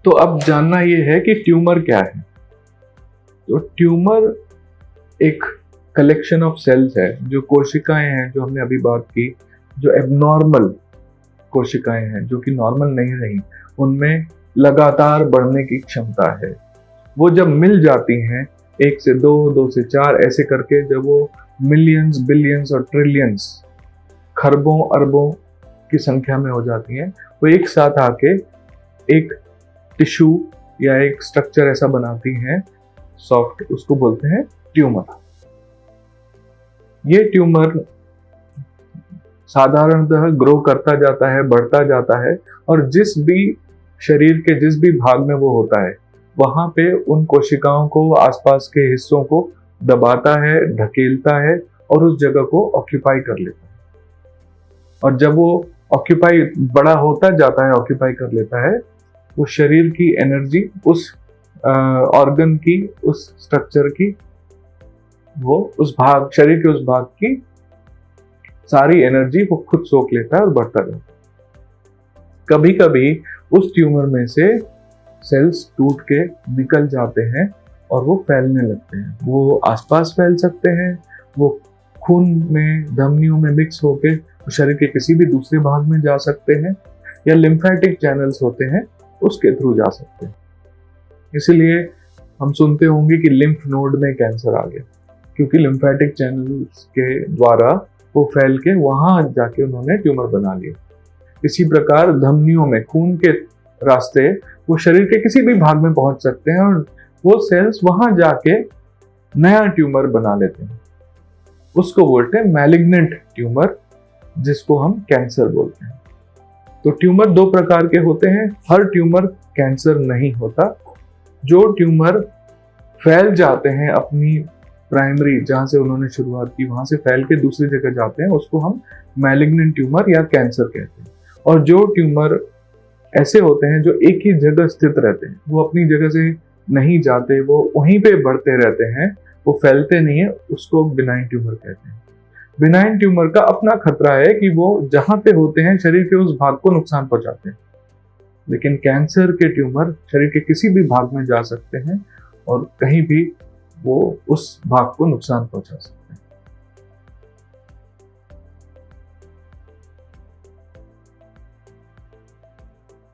तो अब जानना ये है कि ट्यूमर क्या है। तो ट्यूमर एक कलेक्शन ऑफ सेल्स है, जो कोशिकाएं हैं, जो हमने अभी बात की, जो एबनॉर्मल कोशिकाएं हैं, जो कि नॉर्मल नहीं रही, उनमें लगातार बढ़ने की क्षमता है। वो जब मिल जाती हैं, 1 से 2, 2 से 4 ऐसे करके, जब वो मिलियंस, बिलियंस और ट्रिलियंस, खरबों अरबों की संख्या में हो जाती हैं, वो एक साथ आके एक टिश्यू या एक स्ट्रक्चर ऐसा बनाती हैं सॉफ्ट, उसको बोलते हैं ट्यूमर। ये ट्यूमर साधारणतः ग्रो करता जाता है, बढ़ता जाता है, और जिस भी शरीर के जिस भी भाग में वो होता है, वहां पे उन कोशिकाओं को, आसपास के हिस्सों को दबाता है, ढकेलता है और उस जगह को ऑक्यूपाई कर लेता है। और जब वो ऑक्यूपाई बड़ा होता जाता है, ऑक्यूपाई कर लेता है, वो शरीर की एनर्जी, उस ऑर्गन की, उस स्ट्रक्चर की, वो उस भाग, शरीर के उस भाग की सारी एनर्जी वो खुद सोख लेता है और बढ़ता जाता है। कभी कभी उस ट्यूमर में से सेल्स टूट के निकल जाते हैं और वो फैलने लगते हैं। वो आसपास फैल सकते हैं, वो खून में, धमनियों में मिक्स होके शरीर के किसी भी दूसरे भाग में जा सकते हैं, या लिम्फेटिक चैनल्स होते हैं उसके थ्रू जा सकते हैं। इसीलिए हम सुनते होंगे कि लिम्फ नोड में कैंसर आ गया, क्योंकि लिम्फेटिक चैनल्स के द्वारा वो फैल के वहां जाके उन्होंने ट्यूमर बना लिया। इसी प्रकार धमनियों में, खून के रास्ते वो शरीर के किसी भी भाग में पहुंच सकते हैं और वो सेल्स वहां जाके नया ट्यूमर बना लेते हैं। उसको बोलते हैं मैलिग्नेंट ट्यूमर, जिसको हम कैंसर बोलते हैं। तो ट्यूमर 2 प्रकार के होते हैं। हर ट्यूमर कैंसर नहीं होता। जो ट्यूमर फैल जाते हैं अपनी प्राइमरी, जहां से उन्होंने शुरुआत की, वहां से फैल के दूसरी जगह जाते हैं, उसको हम मैलिग्नेंट ट्यूमर या कैंसर कहते हैं। और जो ट्यूमर ऐसे होते हैं जो एक ही जगह स्थित रहते हैं, वो अपनी जगह से नहीं जाते, वो वहीं पे बढ़ते रहते हैं, वो फैलते नहीं है, उसको बिनाइन ट्यूमर कहते हैं। बिनाइन ट्यूमर का अपना खतरा है कि वो जहां पे होते हैं शरीर के उस भाग को नुकसान पहुंचाते हैं, लेकिन कैंसर के ट्यूमर शरीर के किसी भी भाग में जा सकते हैं और कहीं भी वो उस भाग को नुकसान पहुंचा सकते हैं।